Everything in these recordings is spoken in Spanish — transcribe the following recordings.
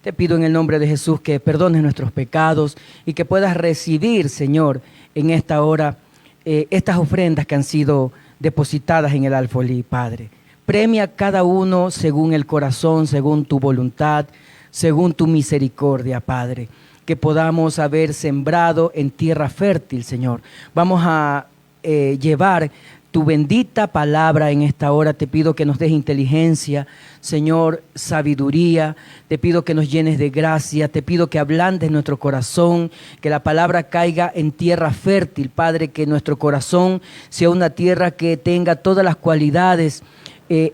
Te pido en el nombre de Jesús que perdones nuestros pecados y que puedas recibir, Señor, en esta hora estas ofrendas que han sido depositadas en el alfolí, Padre. Premia a cada uno según el corazón, según tu voluntad, según tu misericordia, Padre. Que podamos haber sembrado en tierra fértil, Señor. Vamos a llevar tu bendita palabra en esta hora. Te pido que nos des inteligencia, Señor, sabiduría. Te pido que nos llenes de gracia. Te pido que ablandes nuestro corazón, que la palabra caiga en tierra fértil, Padre, que nuestro corazón sea una tierra que tenga todas las cualidades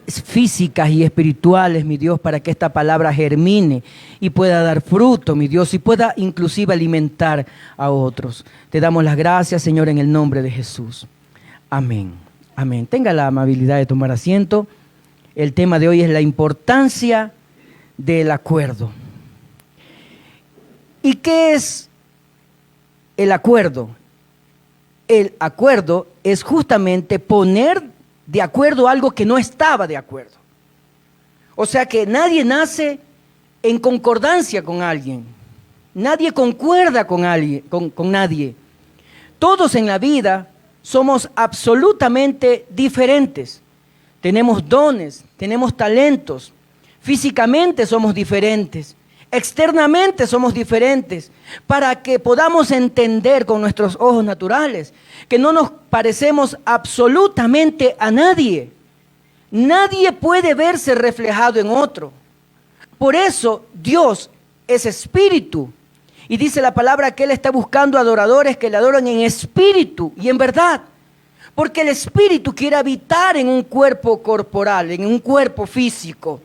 físicas y espirituales, mi Dios, para que esta palabra germine y pueda dar fruto, mi Dios, y pueda inclusive alimentar a otros. Te damos las gracias, Señor, en el nombre de Jesús. Amén. Amén. Tenga la amabilidad de tomar asiento. El tema de hoy es la importancia del acuerdo. ¿Y qué es el acuerdo? El acuerdo es justamente poner de acuerdo a algo que no estaba de acuerdo. O sea que nadie nace en concordancia con alguien. Nadie concuerda con alguien, con nadie. Todos en la vida somos absolutamente diferentes. Tenemos dones, tenemos talentos. Físicamente somos diferentes. Externamente somos diferentes, para que podamos entender con nuestros ojos naturales que no nos parecemos absolutamente a nadie. Nadie puede verse reflejado en otro. Por eso Dios es espíritu. Y dice la palabra que Él está buscando adoradores que le adoran en espíritu y en verdad. Porque el espíritu quiere habitar en un cuerpo corporal, en un cuerpo físico.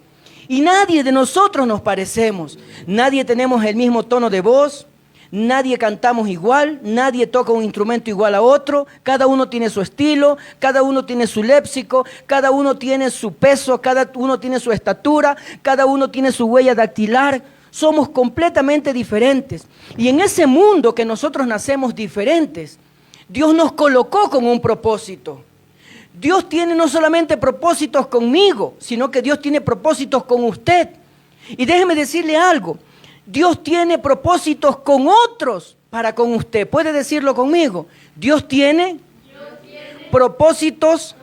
Y nadie de nosotros nos parecemos. Nadie tenemos el mismo tono de voz. Nadie cantamos igual. Nadie toca un instrumento igual a otro. Cada uno tiene su estilo. Cada uno tiene su léxico. Cada uno tiene su peso. Cada uno tiene su estatura. Cada uno tiene su huella dactilar. Somos completamente diferentes. Y en ese mundo que nosotros nacemos diferentes, Dios nos colocó con un propósito. Dios tiene no solamente propósitos conmigo, sino que Dios tiene propósitos con usted. Y déjeme decirle algo, Dios tiene propósitos con otros para con usted. ¿Puede decirlo conmigo? Dios tiene propósitos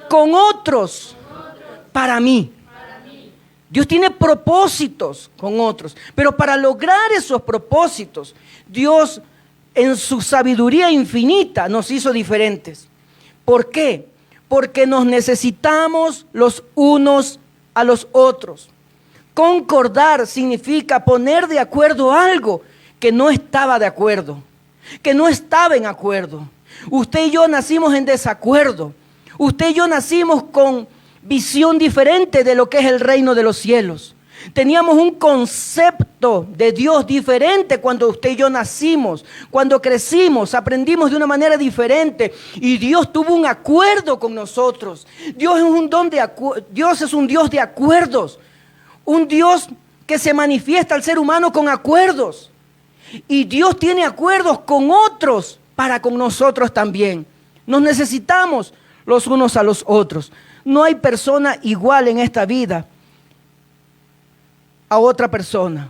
con otros para mí. Dios tiene propósitos con otros, pero para lograr esos propósitos, Dios en su sabiduría infinita nos hizo diferentes. ¿Por qué? Porque nos necesitamos los unos a los otros. Concordar significa poner de acuerdo algo que no estaba de acuerdo, que no estaba en acuerdo. Usted y yo nacimos en desacuerdo. Usted y yo nacimos con visión diferente de lo que es el reino de los cielos. Teníamos un concepto de Dios diferente cuando usted y yo nacimos, cuando crecimos, aprendimos de una manera diferente y Dios tuvo un acuerdo con nosotros. Dios es un Dios de acuerdos, un Dios que se manifiesta al ser humano con acuerdos. Y Dios tiene acuerdos con otros para con nosotros también. Nos necesitamos los unos a los otros. No hay persona igual en esta vida a otra persona.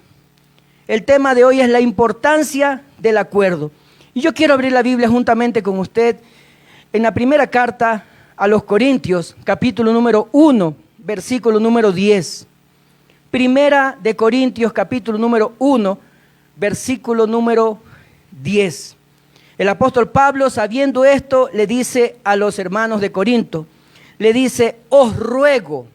El tema de hoy es la importancia del acuerdo. Y yo quiero abrir la Biblia juntamente con usted en la primera carta a los Corintios, capítulo número 1, versículo número 10. Primera de Corintios, capítulo número 1, versículo número 10. El apóstol Pablo, sabiendo esto, le dice a los hermanos de Corinto, le dice, os ruego,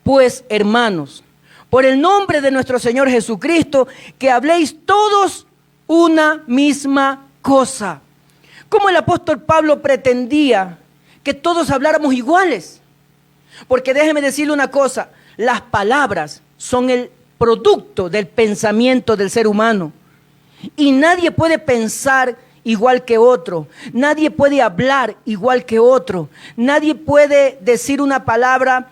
pues hermanos, por el nombre de nuestro Señor Jesucristo, que habléis todos una misma cosa. ¿Cómo el apóstol Pablo pretendía que todos habláramos iguales? Porque déjeme decirle una cosa, las palabras son el producto del pensamiento del ser humano. Y nadie puede pensar igual que otro, nadie puede hablar igual que otro, nadie puede decir una palabra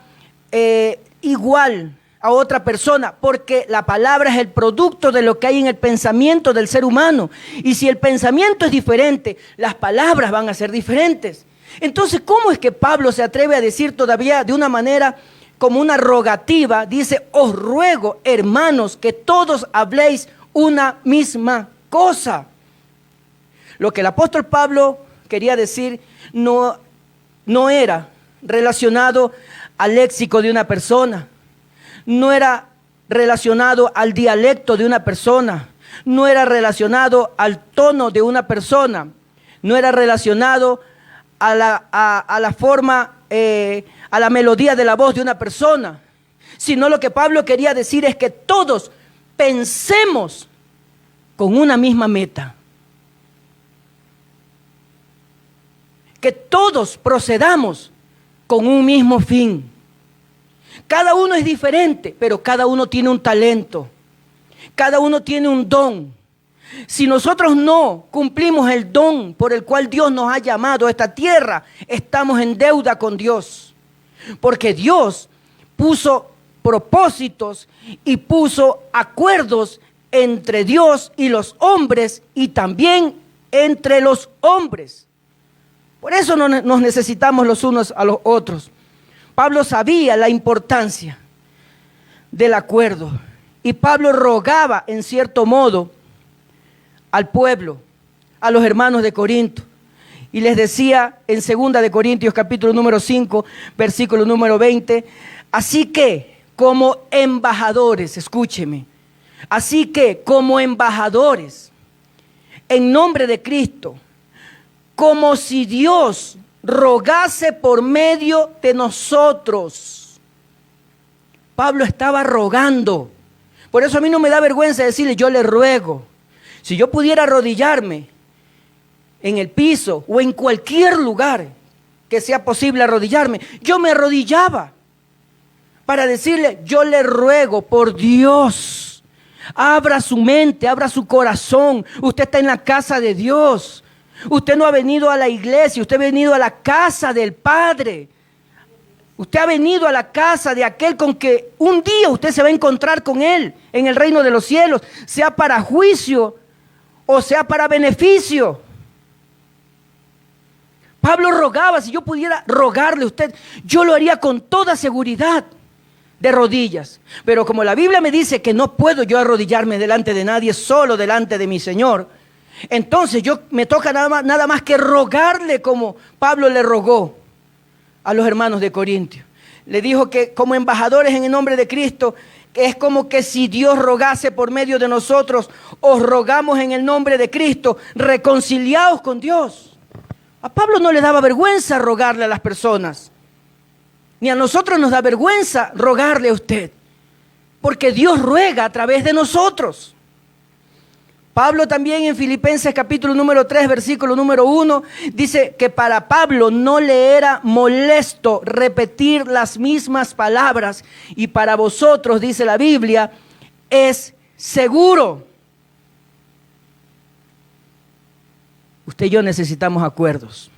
igual a otra persona, porque la palabra es el producto de lo que hay en el pensamiento del ser humano. Y si el pensamiento es diferente, las palabras van a ser diferentes. Entonces, ¿cómo es que Pablo se atreve a decir todavía de una manera como una rogativa, dice, os ruego, hermanos, que todos habléis una misma cosa. Lo que el apóstol Pablo quería decir no era relacionado al léxico de una persona, no era relacionado al dialecto de una persona, no era relacionado al tono de una persona, no era relacionado a la forma, a la melodía de la voz de una persona, sino lo que Pablo quería decir es que todos pensemos con una misma meta, que todos procedamos con un mismo fin. Cada uno es diferente, pero cada uno tiene un talento, cada uno tiene un don. Si nosotros no cumplimos el don por el cual Dios nos ha llamado a esta tierra, estamos en deuda con Dios. Porque Dios puso propósitos y puso acuerdos entre Dios y los hombres y también entre los hombres. Por eso nos necesitamos los unos a los otros. Pablo sabía la importancia del acuerdo y Pablo rogaba en cierto modo al pueblo, a los hermanos de Corinto, y les decía en 2 de Corintios capítulo número 5, versículo número 20, así que como embajadores, escúcheme, así que como embajadores en nombre de Cristo, como si Dios rogase por medio de nosotros. Pablo estaba rogando. Por eso a mí no me da vergüenza decirle, yo le ruego. Si yo pudiera arrodillarme en el piso o en cualquier lugar que sea posible arrodillarme, yo me arrodillaba para decirle, yo le ruego por Dios, abra su mente, abra su corazón. Usted está en la casa de Dios. Usted no ha venido a la iglesia, usted ha venido a la casa del Padre. Usted ha venido a la casa de aquel con que un día usted se va a encontrar con Él en el reino de los cielos, sea para juicio o sea para beneficio. Pablo rogaba, si yo pudiera rogarle a usted, yo lo haría con toda seguridad, de rodillas. Pero como la Biblia me dice que no puedo yo arrodillarme delante de nadie, solo delante de mi Señor, entonces me toca nada más que rogarle como Pablo le rogó a los hermanos de Corintios. Le dijo que como embajadores en el nombre de Cristo, que es como que si Dios rogase por medio de nosotros, os rogamos en el nombre de Cristo, reconciliaos con Dios. A Pablo no le daba vergüenza rogarle a las personas, ni a nosotros nos da vergüenza rogarle a usted, porque Dios ruega a través de nosotros. Pablo también en Filipenses capítulo número 3, versículo número 1, dice que para Pablo no le era molesto repetir las mismas palabras y para vosotros, dice la Biblia, es seguro. Usted y yo necesitamos acuerdos.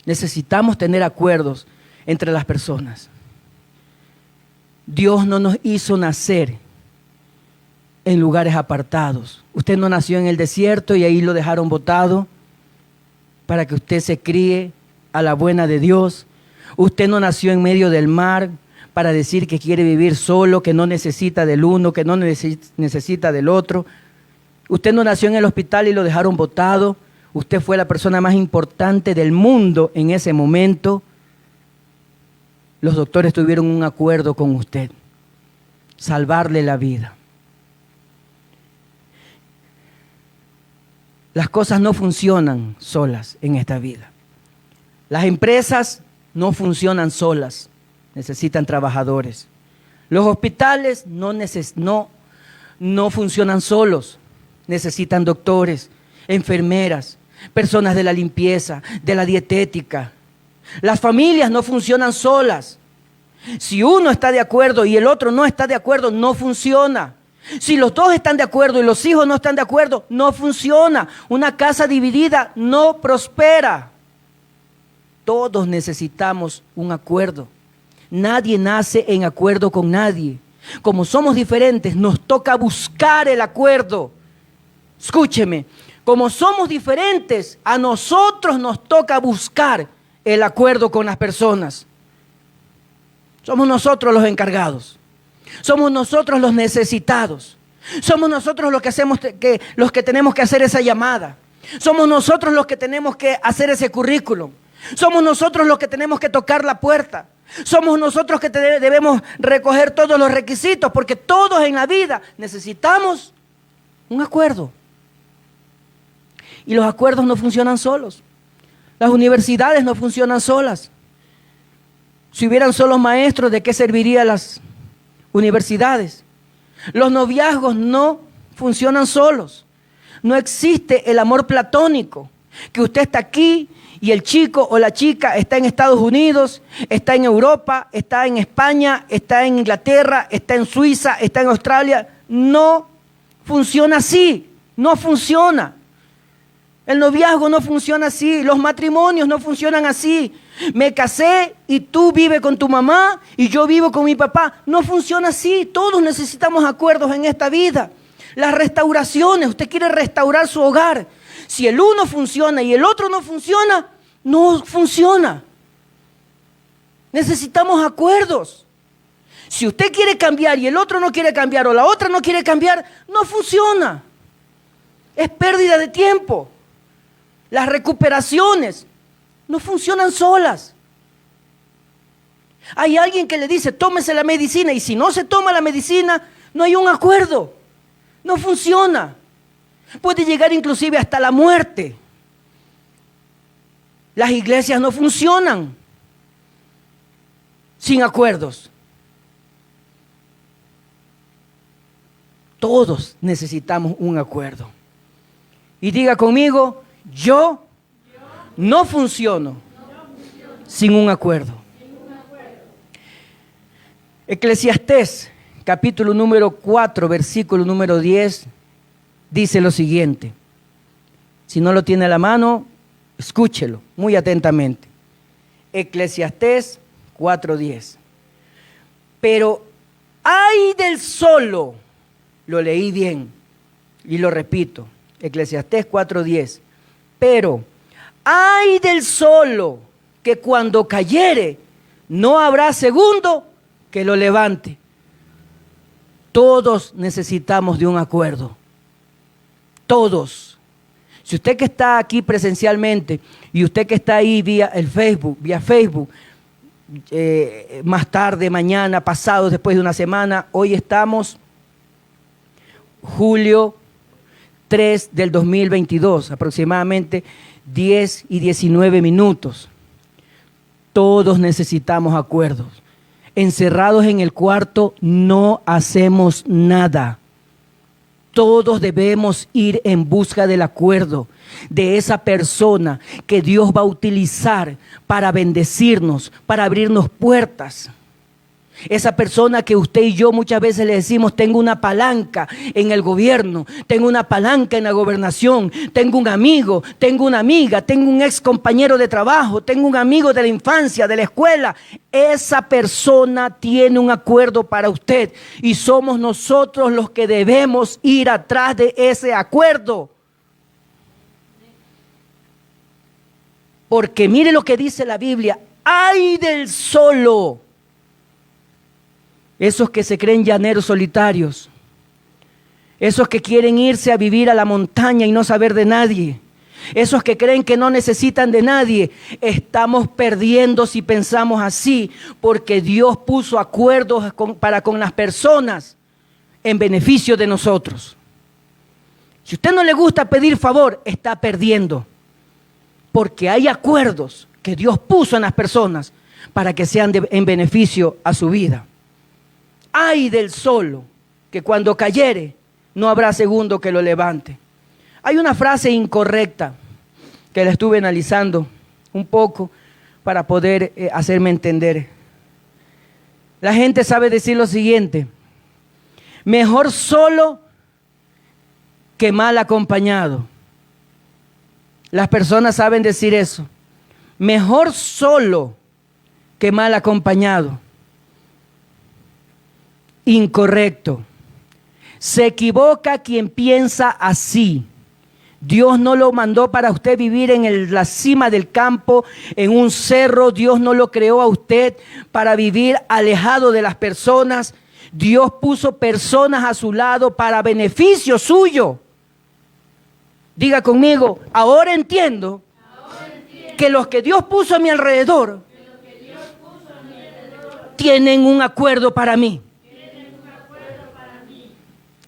Necesitamos tener acuerdos entre las personas. Dios no nos hizo nacer en lugares apartados. Usted no nació en el desierto y ahí lo dejaron botado para que usted se críe a la buena de Dios. Usted no nació en medio del mar para decir que quiere vivir solo, que no necesita del uno, que no necesita del otro. Usted no nació en el hospital y lo dejaron botado. Usted fue la persona más importante del mundo en ese momento. Los doctores tuvieron un acuerdo con usted, salvarle la vida. Las cosas no funcionan solas en esta vida. Las empresas no funcionan solas, necesitan trabajadores. Los hospitales no funcionan solos, necesitan doctores, enfermeras, personas de la limpieza, de la dietética. Las familias no funcionan solas. Si uno está de acuerdo y el otro no está de acuerdo, no funciona. Si los dos están de acuerdo y los hijos no están de acuerdo, no funciona. Una casa dividida no prospera. Todos necesitamos un acuerdo. Nadie nace en acuerdo con nadie. Como somos diferentes, nos toca buscar el acuerdo. Escúcheme, como somos diferentes, a nosotros nos toca buscar el acuerdo con las personas. Somos nosotros los encargados. Somos nosotros los necesitados. Somos nosotros los que tenemos que hacer esa llamada. Somos nosotros los que tenemos que hacer ese currículum. Somos nosotros los que tenemos que tocar la puerta. Somos nosotros que debemos recoger todos los requisitos, porque todos en la vida necesitamos un acuerdo. Y los acuerdos no funcionan solos. Las universidades no funcionan solas. Si hubieran solos maestros, ¿de qué servirían las universidades? Los noviazgos no funcionan solos. No existe el amor platónico, que usted está aquí y el chico o la chica está en Estados Unidos, está en Europa, está en España, está en Inglaterra, está en Suiza, está en Australia. No funciona así, no funciona. El noviazgo no funciona así, los matrimonios no funcionan así. Me casé y tú vives con tu mamá y yo vivo con mi papá. No funciona así, todos necesitamos acuerdos en esta vida. Las restauraciones, usted quiere restaurar su hogar. Si el uno funciona y el otro no funciona, no funciona. Necesitamos acuerdos. Si usted quiere cambiar y el otro no quiere cambiar o la otra no quiere cambiar, no funciona. Es pérdida de tiempo. Las recuperaciones no funcionan solas. Hay alguien que le dice, tómese la medicina, y si no se toma la medicina, no hay un acuerdo. No funciona. Puede llegar inclusive hasta la muerte. Las iglesias no funcionan sin acuerdos. Todos necesitamos un acuerdo. Y diga conmigo, yo no funciono sin un acuerdo. Eclesiastés, capítulo número 4, versículo número 10, dice lo siguiente. Si no lo tiene a la mano, escúchelo muy atentamente. Eclesiastés 4:10. Pero ay del solo, lo leí bien y lo repito, Eclesiastés 4:10. Pero ay del solo, que cuando cayere, no habrá segundo que lo levante. Todos necesitamos de un acuerdo. Todos. Si usted que está aquí presencialmente y usted que está ahí vía Facebook, más tarde, mañana, pasado, después de una semana, hoy estamos julio 3 del 2022, aproximadamente 10 y 19 minutos. Todos necesitamos acuerdos. Encerrados en el cuarto no hacemos nada. Todos debemos ir en busca del acuerdo de esa persona que Dios va a utilizar para bendecirnos, para abrirnos puertas. Esa persona que usted y yo muchas veces le decimos, tengo una palanca en el gobierno, tengo una palanca en la gobernación, tengo un amigo, tengo una amiga, tengo un ex compañero de trabajo, tengo un amigo de la infancia, de la escuela. Esa persona tiene un acuerdo para usted y somos nosotros los que debemos ir atrás de ese acuerdo. Porque mire lo que dice la Biblia, ¡ay del solo! Esos que se creen llaneros solitarios, esos que quieren irse a vivir a la montaña y no saber de nadie, esos que creen que no necesitan de nadie, estamos perdiendo si pensamos así, porque Dios puso acuerdos para con las personas en beneficio de nosotros. Si a usted no le gusta pedir favor, está perdiendo, porque hay acuerdos que Dios puso en las personas para que sean en beneficio a su vida. Ay del solo, que cuando cayere, no habrá segundo que lo levante. Hay una frase incorrecta que la estuve analizando un poco para poder hacerme entender. La gente sabe decir lo siguiente: mejor solo que mal acompañado. Las personas saben decir eso. Mejor solo que mal acompañado. Incorrecto. Se equivoca quien piensa así. Dios no lo mandó para usted vivir en la cima del campo, en un cerro. Dios no lo creó a usted para vivir alejado de las personas. Dios puso personas a su lado para beneficio suyo. Diga conmigo, ahora entiendo que los que Dios puso a mi alrededor tienen un acuerdo para mí.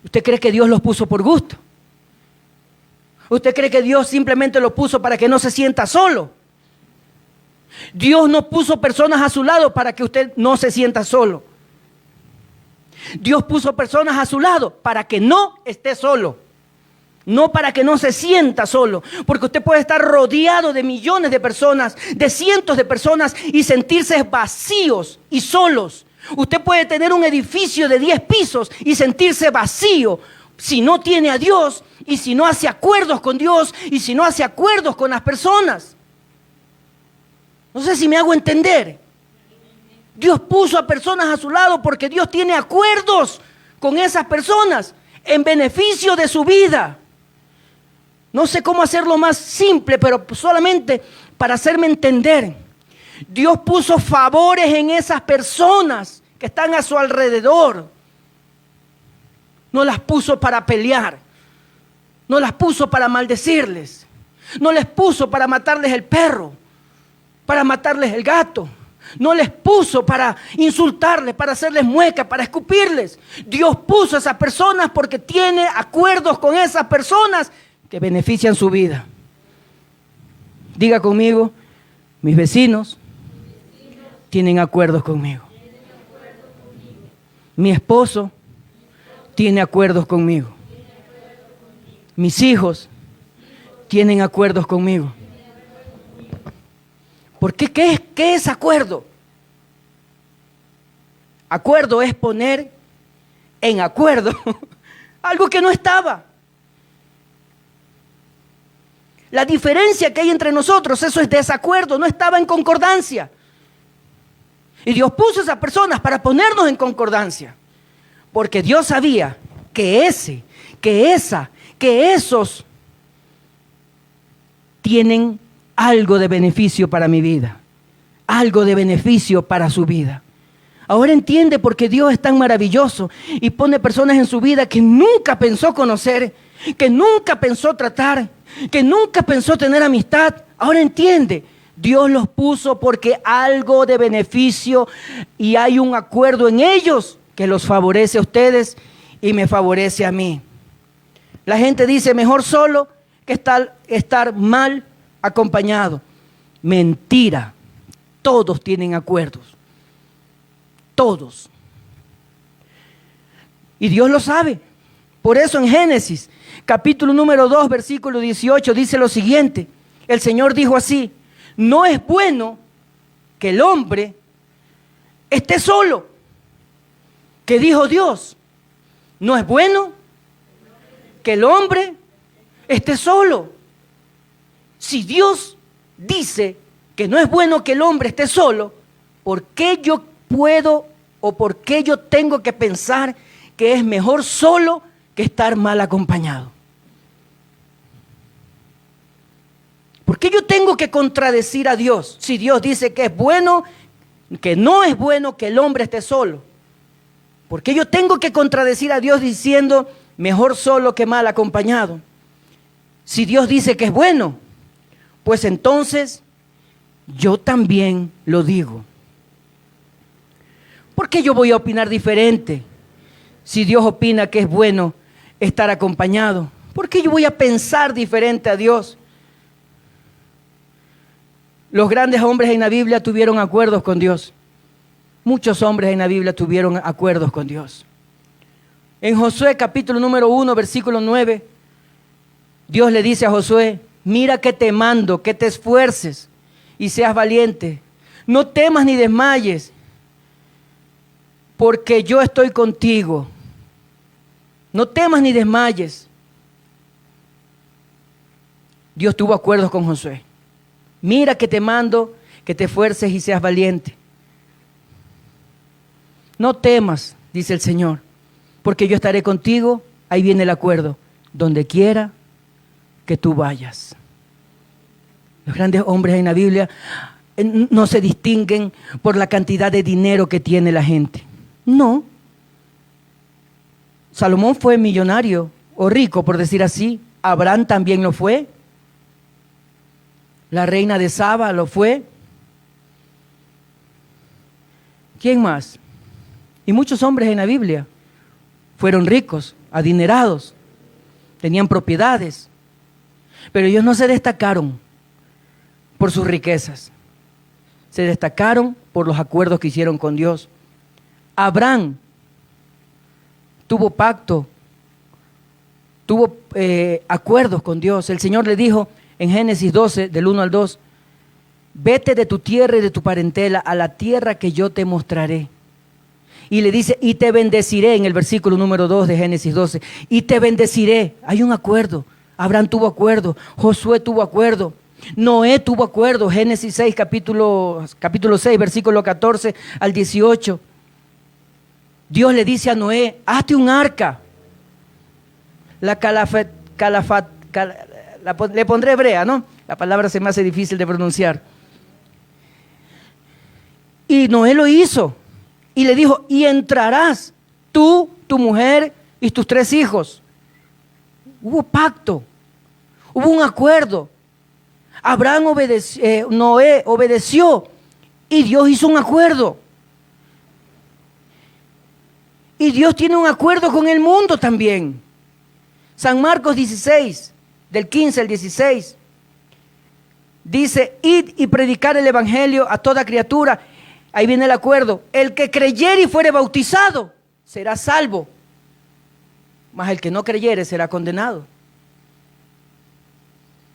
¿Usted cree que Dios los puso por gusto? ¿Usted cree que Dios simplemente lo puso para que no se sienta solo? Dios no puso personas a su lado para que usted no se sienta solo. Dios puso personas a su lado para que no esté solo. No para que no se sienta solo. Porque usted puede estar rodeado de millones de personas, de cientos de personas y sentirse vacíos y solos. Usted puede tener un edificio de 10 pisos y sentirse vacío si no tiene a Dios y si no hace acuerdos con Dios y si no hace acuerdos con las personas. No sé si me hago entender. Dios puso a personas a su lado porque Dios tiene acuerdos con esas personas en beneficio de su vida. No sé cómo hacerlo más simple, pero solamente para hacerme entender. Dios puso favores en esas personas que están a su alrededor. No las puso para pelear. No las puso para maldecirles. No les puso para matarles el perro, para matarles el gato. No les puso para insultarles, para hacerles muecas, para escupirles. Dios puso a esas personas porque tiene acuerdos con esas personas que benefician su vida. Diga conmigo, mis vecinos tienen acuerdos conmigo. Mi esposo tiene acuerdos conmigo. Mis hijos tienen acuerdos conmigo. ¿Por qué? ¿Qué es acuerdo? Acuerdo es poner en acuerdo algo que no estaba. La diferencia que hay entre nosotros, eso es desacuerdo, no estaba en concordancia. Y Dios puso a esas personas para ponernos en concordancia. Porque Dios sabía que esos tienen algo de beneficio para mi vida, algo de beneficio para su vida. Ahora entiende por qué Dios es tan maravilloso y pone personas en su vida que nunca pensó conocer, que nunca pensó tratar, que nunca pensó tener amistad. Ahora entiende, Dios los puso porque algo de beneficio y hay un acuerdo en ellos que los favorece a ustedes y me favorece a mí. La gente dice, mejor solo que estar mal acompañado. Mentira. Todos tienen acuerdos. Todos. Y Dios lo sabe. Por eso en Génesis, capítulo número 2, versículo 18, dice lo siguiente. El Señor dijo así, no es bueno que el hombre esté solo. ¿Qué dijo Dios? No es bueno que el hombre esté solo. Si Dios dice que no es bueno que el hombre esté solo, ¿por qué yo puedo o por qué yo tengo que pensar que es mejor solo que estar mal acompañado? ¿Por qué yo tengo que contradecir a Dios si Dios dice que es bueno, que no es bueno que el hombre esté solo? ¿Por qué yo tengo que contradecir a Dios diciendo mejor solo que mal acompañado? Si Dios dice que es bueno, pues entonces yo también lo digo. ¿Por qué yo voy a opinar diferente si Dios opina que es bueno estar acompañado? ¿Por qué yo voy a pensar diferente a Dios? Los grandes hombres en la Biblia tuvieron acuerdos con Dios. Muchos hombres en la Biblia tuvieron acuerdos con Dios. En Josué capítulo número 1, versículo 9, Dios le dice a Josué, mira que te mando, que te esfuerces y seas valiente. No temas ni desmayes, porque yo estoy contigo. No temas ni desmayes. Dios tuvo acuerdos con Josué. Mira que te mando, que te esfuerces y seas valiente. No temas, dice el Señor, porque yo estaré contigo. Ahí viene el acuerdo. Donde quiera que tú vayas. Los grandes hombres en la Biblia no se distinguen por la cantidad de dinero que tiene la gente. No. Salomón fue millonario o rico, por decir así. Abraham también lo fue. La reina de Saba lo fue. ¿Quién más? Y muchos hombres en la Biblia fueron ricos, adinerados, tenían propiedades, pero ellos no se destacaron por sus riquezas, se destacaron por los acuerdos que hicieron con Dios. Abraham tuvo pacto, tuvo acuerdos con Dios. El Señor le dijo en Génesis 12, del 1 al 2, vete de tu tierra y de tu parentela a la tierra que yo te mostraré. Y le dice, y te bendeciré, en el versículo número 2 de Génesis 12, y te bendeciré. Hay un acuerdo. Abraham tuvo acuerdo, Josué tuvo acuerdo, Noé tuvo acuerdo, Génesis 6, capítulo 6, versículo 14 al 18. Dios le dice a Noé, hazte un arca. Le pondré hebrea, ¿no? La palabra se me hace difícil de pronunciar. Y Noé lo hizo. Y le dijo, y entrarás tú, tu mujer y tus 3 hijos. Hubo pacto, hubo un acuerdo. Abraham obedeció, Noé obedeció y Dios hizo un acuerdo. Y Dios tiene un acuerdo con el mundo también. San Marcos 16, del 15 al 16, dice, id y predicar el evangelio a toda criatura. Ahí viene el acuerdo. El que creyere y fuere bautizado será salvo, mas el que no creyere será condenado.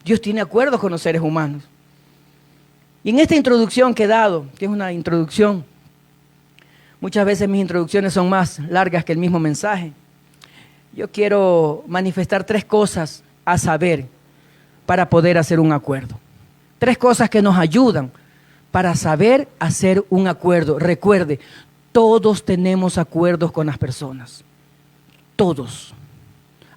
Dios tiene acuerdos con los seres humanos. Y en esta introducción que he dado, que es una introducción, muchas veces mis introducciones son más largas que el mismo mensaje. Yo quiero manifestar 3 cosas a saber para poder hacer un acuerdo. 3 cosas que nos ayudan para saber hacer un acuerdo. Recuerde, todos tenemos acuerdos con las personas. Todos.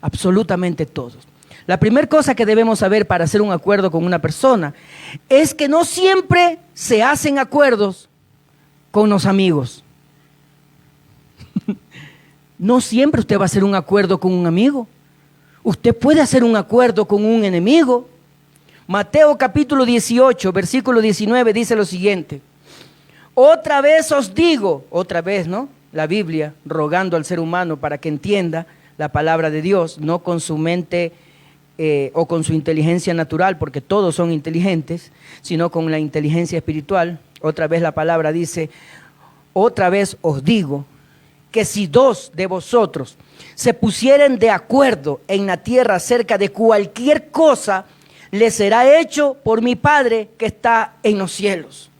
Absolutamente todos. La primera cosa que debemos saber para hacer un acuerdo con una persona es que no siempre se hacen acuerdos con los amigos. No siempre usted va a hacer un acuerdo con un amigo. Usted puede hacer un acuerdo con un enemigo. Mateo capítulo 18, versículo 19 dice lo siguiente. Otra vez os digo, otra vez, ¿no? La Biblia rogando al ser humano para que entienda la palabra de Dios, no con su mente o con su inteligencia natural, porque todos son inteligentes, sino con la inteligencia espiritual. Otra vez la palabra dice, otra vez os digo, que si 2 de vosotros se pusieren de acuerdo en la tierra acerca de cualquier cosa, le será hecho por mi Padre que está en los cielos.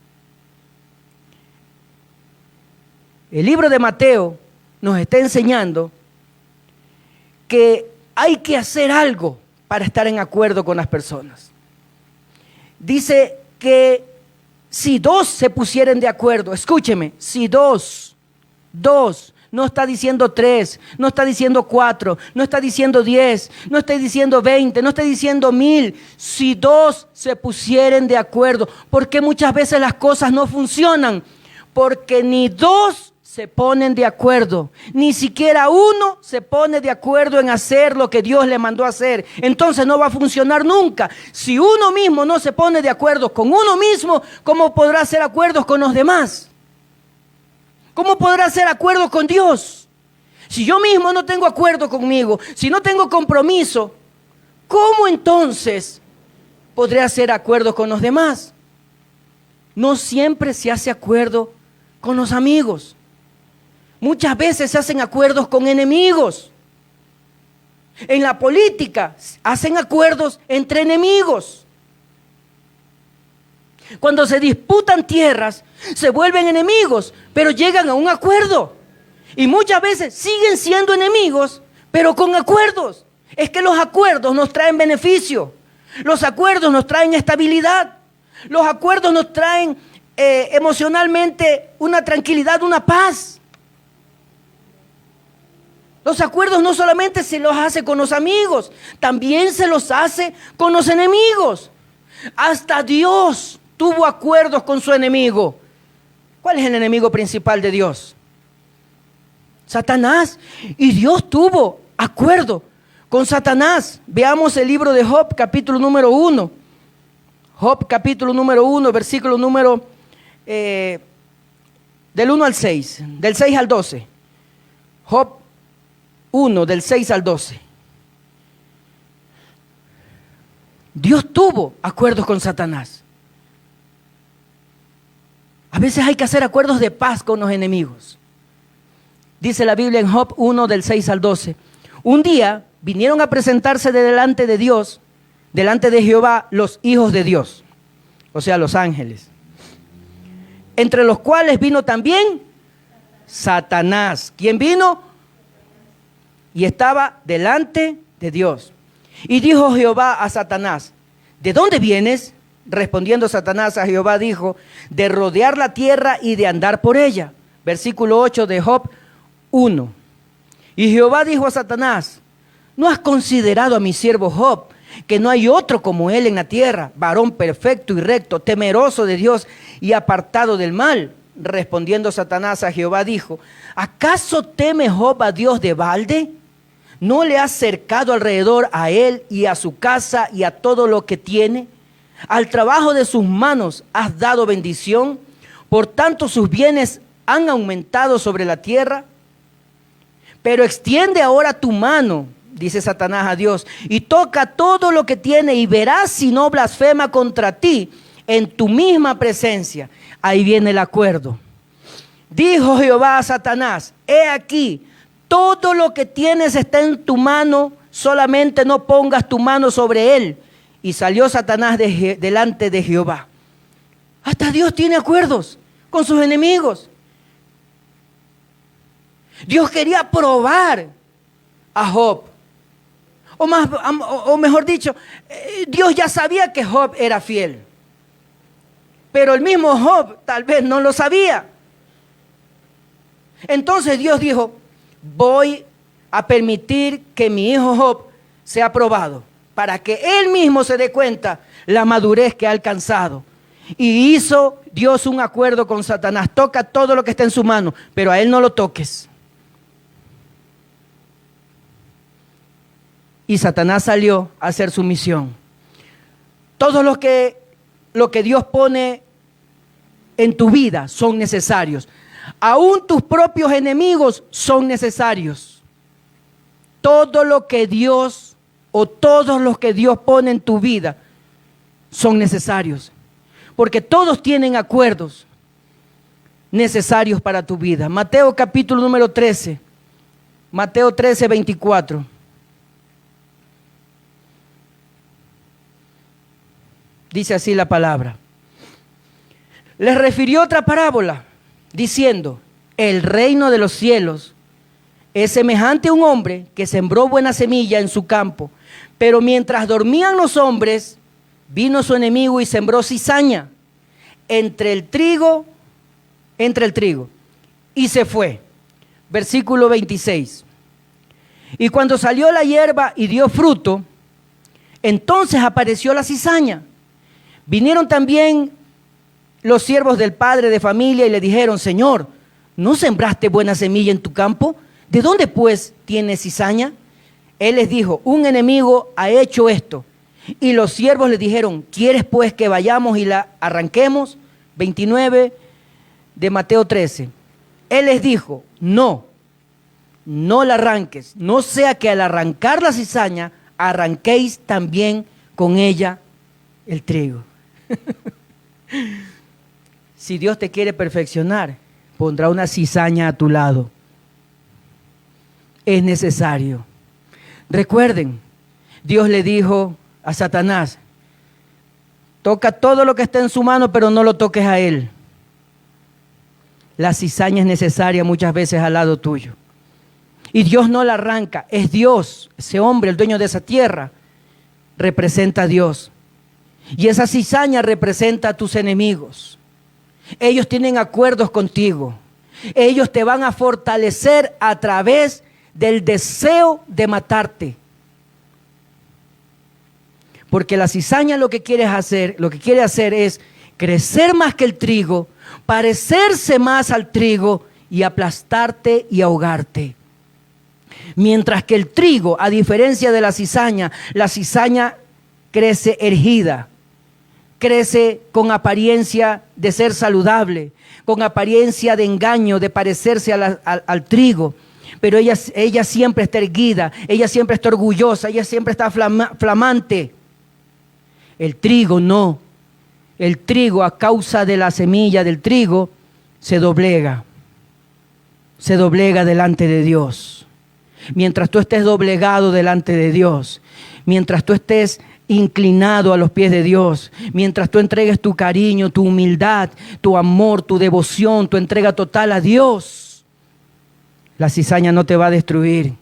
El libro de Mateo nos está enseñando que hay que hacer algo para estar en acuerdo con las personas. Dice que si 2 se pusieren de acuerdo, escúcheme, si 2, no está diciendo 3, no está diciendo 4, no está diciendo 10, no está diciendo 20, no está diciendo 1000. Si 2 se pusieren de acuerdo, ¿por qué muchas veces las cosas no funcionan? Porque ni 2 se ponen de acuerdo, ni siquiera uno se pone de acuerdo en hacer lo que Dios le mandó a hacer. Entonces no va a funcionar nunca. Si uno mismo no se pone de acuerdo con uno mismo, ¿cómo podrá hacer acuerdos con los demás? ¿Cómo podrá hacer acuerdos con Dios? Si yo mismo no tengo acuerdo conmigo, si no tengo compromiso, ¿cómo entonces podré hacer acuerdos con los demás? No siempre se hace acuerdo con los amigos. Muchas veces se hacen acuerdos con enemigos. En la política hacen acuerdos entre enemigos. Cuando se disputan tierras, se vuelven enemigos, pero llegan a un acuerdo. Y muchas veces siguen siendo enemigos, pero con acuerdos. Es que los acuerdos nos traen beneficio. Los acuerdos nos traen estabilidad. Los acuerdos nos traen emocionalmente una tranquilidad, una paz. Los acuerdos no solamente se los hace con los amigos, también se los hace con los enemigos. Hasta Dios tuvo acuerdos con su enemigo. ¿Cuál es el enemigo principal de Dios? Satanás. Y Dios tuvo acuerdo con Satanás. Veamos el libro de Job, capítulo número 1. Job, capítulo número 1, versículo número del 1 al 6, del 6 al 12. Job 1, del 6 al 12. Dios tuvo acuerdos con Satanás. A veces hay que hacer acuerdos de paz con los enemigos. Dice la Biblia en Job 1, del 6 al 12. Un día vinieron a presentarse delante de Dios, delante de Jehová, los hijos de Dios, o sea, los ángeles, entre los cuales vino también Satanás. ¿Quién vino? Y estaba delante de Dios. Y dijo Jehová a Satanás, ¿de dónde vienes? Respondiendo Satanás a Jehová dijo, de rodear la tierra y de andar por ella. Versículo 8 de Job 1. Y Jehová dijo a Satanás, ¿no has considerado a mi siervo Job, que no hay otro como él en la tierra, varón perfecto y recto, temeroso de Dios y apartado del mal? Respondiendo Satanás a Jehová dijo, ¿acaso teme Job a Dios de balde? ¿No le has cercado alrededor a él y a su casa y a todo lo que tiene? Al trabajo de sus manos has dado bendición, por tanto sus bienes han aumentado sobre la tierra. Pero extiende ahora tu mano, dice Satanás a Dios, y toca todo lo que tiene y verás si no blasfema contra ti en tu misma presencia. Ahí viene el acuerdo. Dijo Jehová a Satanás, he aquí, todo lo que tienes está en tu mano, solamente no pongas tu mano sobre él. Y salió Satanás delante de Jehová. Hasta Dios tiene acuerdos con sus enemigos. Dios quería probar a Job. O mejor dicho, Dios ya sabía que Job era fiel. Pero el mismo Job tal vez no lo sabía. Entonces Dios dijo, voy a permitir que mi hijo Job sea probado, para que él mismo se dé cuenta la madurez que ha alcanzado. Y hizo Dios un acuerdo con Satanás, toca todo lo que está en su mano, pero a él no lo toques. Y Satanás salió a hacer su misión. Todo lo que Dios pone en tu vida son necesarios. Aún tus propios enemigos son necesarios. Todo lo que Dios o todos los que Dios pone en tu vida son necesarios. Porque todos tienen acuerdos necesarios para tu vida. Mateo capítulo número 13. Mateo 13, 24. Dice así la palabra. Les refirió otra parábola, diciendo, el reino de los cielos es semejante a un hombre que sembró buena semilla en su campo, pero mientras dormían los hombres, vino su enemigo y sembró cizaña entre el trigo, y se fue. Versículo 26. Y cuando salió la hierba y dio fruto, entonces apareció la cizaña. Vinieron también los siervos del padre de familia y le dijeron, Señor, ¿no sembraste buena semilla en tu campo? ¿De dónde pues tienes cizaña? Él les dijo, un enemigo ha hecho esto. Y los siervos le dijeron, ¿quieres pues que vayamos y la arranquemos? 29 de Mateo 13. Él les dijo, no la arranques, no sea que al arrancar la cizaña, arranquéis también con ella el trigo. Si Dios te quiere perfeccionar, pondrá una cizaña a tu lado. Es necesario. Recuerden, Dios le dijo a Satanás, toca todo lo que está en su mano, pero no lo toques a él. La cizaña es necesaria muchas veces al lado tuyo. Y Dios no la arranca, es Dios, ese hombre, el dueño de esa tierra, representa a Dios. Y esa cizaña representa a tus enemigos. Ellos tienen acuerdos contigo. Ellos te van a fortalecer a través del deseo de matarte. Porque la cizaña lo que quiere hacer es crecer más que el trigo, parecerse más al trigo y aplastarte y ahogarte. Mientras que el trigo, a diferencia de la cizaña crece erguida, crece con apariencia de ser saludable, con apariencia de engaño, de parecerse al trigo. Pero ella siempre está erguida, ella siempre está orgullosa, ella siempre está flamante. El trigo no. El trigo, a causa de la semilla del trigo, se doblega delante de Dios. Mientras tú estés doblegado delante de Dios, mientras tú estés inclinado a los pies de Dios, mientras tú entregues tu cariño, tu humildad, tu amor, tu devoción, tu entrega total a Dios, la cizaña no te va a destruir.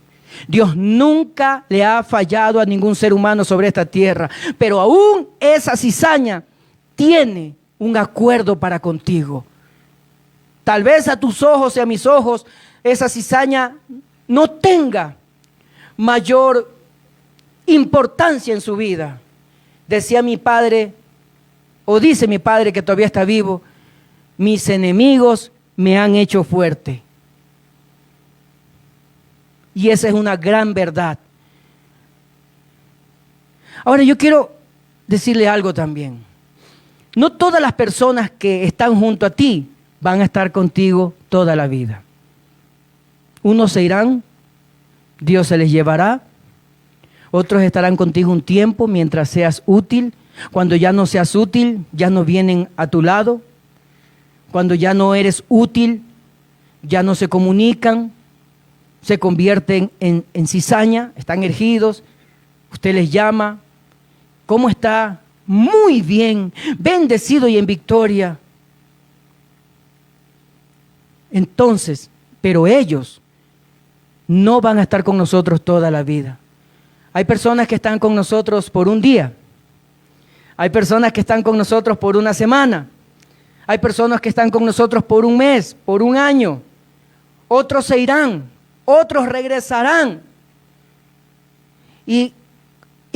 Dios nunca le ha fallado a ningún ser humano sobre esta tierra, pero aún esa cizaña tiene un acuerdo para contigo. Tal vez a tus ojos y a mis ojos esa cizaña no tenga mayor importancia en su vida. Decía mi padre, o dice mi padre que todavía está vivo, mis enemigos me han hecho fuerte. Y esa es una gran verdad. Ahora yo quiero decirle algo también. No todas las personas que están junto a ti van a estar contigo toda la vida. Unos se irán, Dios se les llevará. Otros estarán contigo un tiempo mientras seas útil. Cuando ya no seas útil, ya no vienen a tu lado. Cuando ya no eres útil, ya no se comunican. Se convierten en cizaña, están erguidos. Usted les llama. ¿Cómo está? Muy bien, bendecido y en victoria. Entonces, pero ellos no van a estar con nosotros toda la vida. Hay personas que están con nosotros por un día. Hay personas que están con nosotros por una semana. Hay personas que están con nosotros por un mes, por un año. Otros se irán, otros regresarán. Y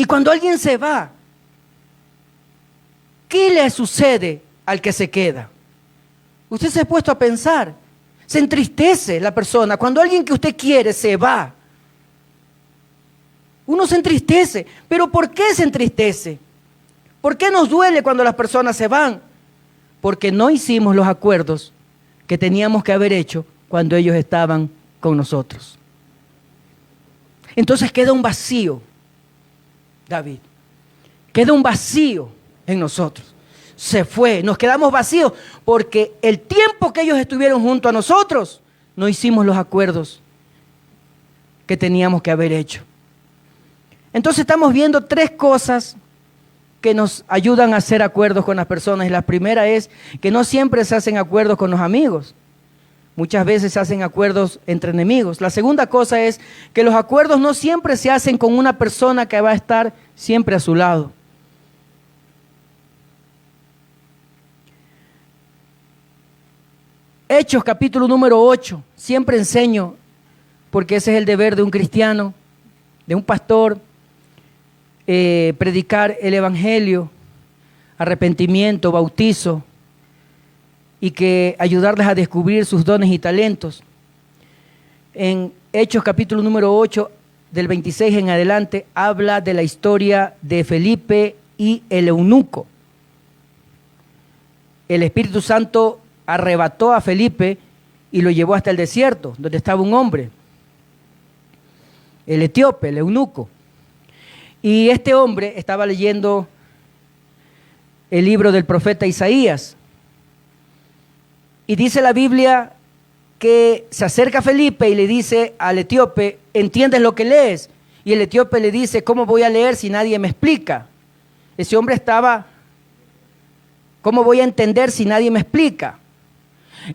cuando alguien se va, ¿qué le sucede al que se queda? Usted se ha puesto a pensar. Se entristece la persona. Cuando alguien que usted quiere se va, uno se entristece. ¿Pero por qué se entristece? ¿Por qué nos duele cuando las personas se van? Porque no hicimos los acuerdos que teníamos que haber hecho cuando ellos estaban con nosotros. Entonces queda un vacío, David. Queda un vacío en nosotros. Se fue, nos quedamos vacíos porque el tiempo que ellos estuvieron junto a nosotros, no hicimos los acuerdos que teníamos que haber hecho. Entonces estamos viendo tres cosas que nos ayudan a hacer acuerdos con las personas. Y la primera es que no siempre se hacen acuerdos con los amigos. Muchas veces se hacen acuerdos entre enemigos. La segunda cosa es que los acuerdos no siempre se hacen con una persona que va a estar siempre a su lado. Hechos capítulo número 8, siempre enseño, porque ese es el deber de un cristiano, de un pastor, predicar el evangelio, arrepentimiento, bautizo, y que ayudarles a descubrir sus dones y talentos. En Hechos capítulo número 8, del 26 en adelante, habla de la historia de Felipe y el eunuco. El Espíritu Santo arrebató a Felipe y lo llevó hasta el desierto, donde estaba un hombre, el etíope, el eunuco. Y este hombre estaba leyendo el libro del profeta Isaías. Y dice la Biblia que se acerca a Felipe y le dice al etíope, ¿entiendes lo que lees? Y el etíope le dice, ¿cómo voy a leer si nadie me explica? Ese hombre estaba, ¿cómo voy a entender si nadie me explica?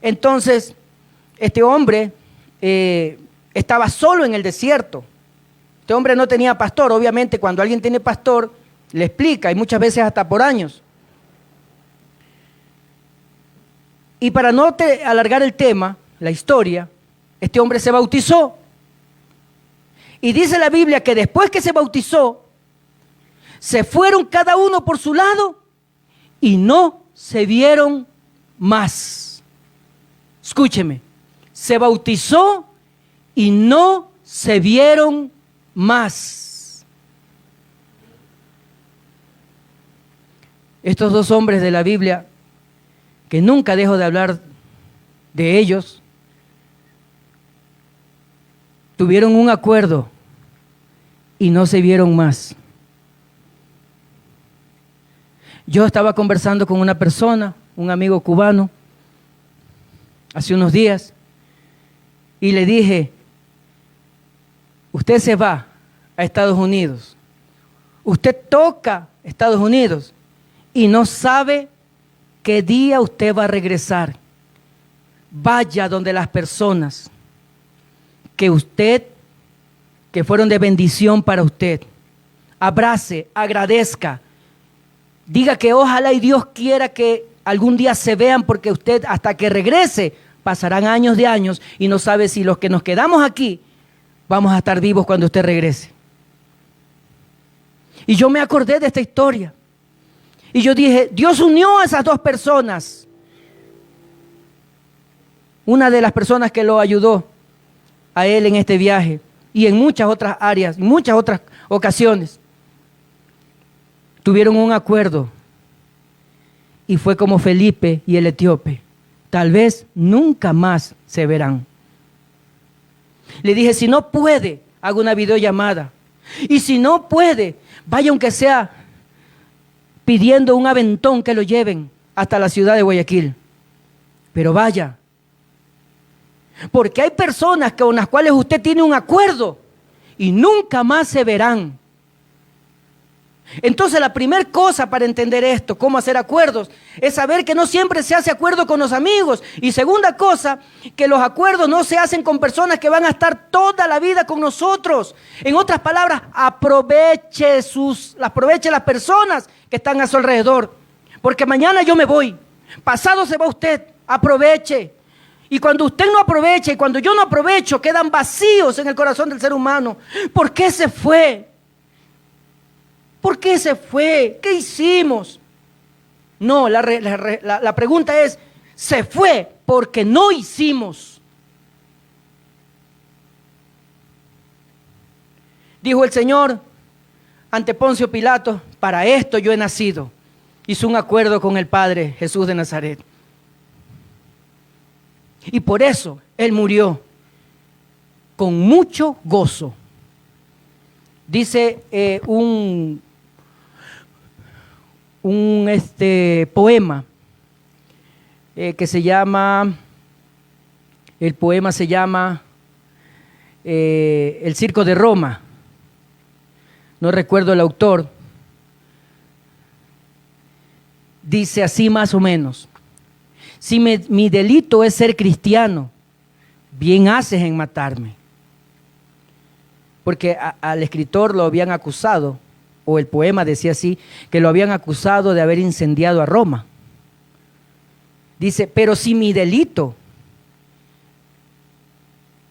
Entonces, este hombre estaba solo en el desierto. Este hombre no tenía pastor. Obviamente, cuando alguien tiene pastor, le explica, y muchas veces hasta por años. Y para no alargar el tema, la historia, este hombre se bautizó. Y dice la Biblia que después que se bautizó, se fueron cada uno por su lado y no se vieron más. Escúcheme, se bautizó y no se vieron más. Estos dos hombres de la Biblia, que nunca dejo de hablar de ellos, tuvieron un acuerdo y no se vieron más. Yo estaba conversando con una persona, un amigo cubano, hace unos días, y le dije, usted se va a Estados Unidos, usted toca Estados Unidos y no sabe qué día usted va a regresar. Vaya donde las personas que fueron de bendición para usted, abrace, agradezca, diga que ojalá y Dios quiera que algún día se vean, porque usted hasta que regrese pasarán años de años y no sabe si los que nos quedamos aquí vamos a estar vivos cuando usted regrese. Y yo me acordé de esta historia y yo dije, Dios unió a esas dos personas. Una de las personas que lo ayudó a él en este viaje y en muchas otras áreas, en muchas otras ocasiones, tuvieron un acuerdo y fue como Felipe y el etíope. Tal vez nunca más se verán. Le dije, si no puede, haga una videollamada. Y si no puede, vaya aunque sea pidiendo un aventón que lo lleven hasta la ciudad de Guayaquil. Pero vaya. Porque hay personas con las cuales usted tiene un acuerdo y nunca más se verán. Entonces la primera cosa para entender esto, cómo hacer acuerdos, es saber que no siempre se hace acuerdo con los amigos. Y segunda cosa, que los acuerdos no se hacen con personas que van a estar toda la vida con nosotros. En otras palabras, aproveche las personas que están a su alrededor. Porque mañana yo me voy, pasado se va usted, aproveche. Y cuando usted no aprovecha y cuando yo no aprovecho, quedan vacíos en el corazón del ser humano. ¿Por qué se fue? ¿Por qué se fue? ¿Qué hicimos? No, la pregunta es, se fue porque no hicimos. Dijo el Señor ante Poncio Pilato, para esto yo he nacido. Hizo un acuerdo con el Padre Jesús de Nazaret. Y por eso Él murió con mucho gozo. Dice un poema que se llama, el poema se llama El Circo de Roma. No recuerdo el autor. Dice así más o menos. Si mi delito es ser cristiano, bien haces en matarme. Porque al escritor lo habían acusado, o el poema decía así, que lo habían acusado de haber incendiado a Roma. Dice, pero si mi delito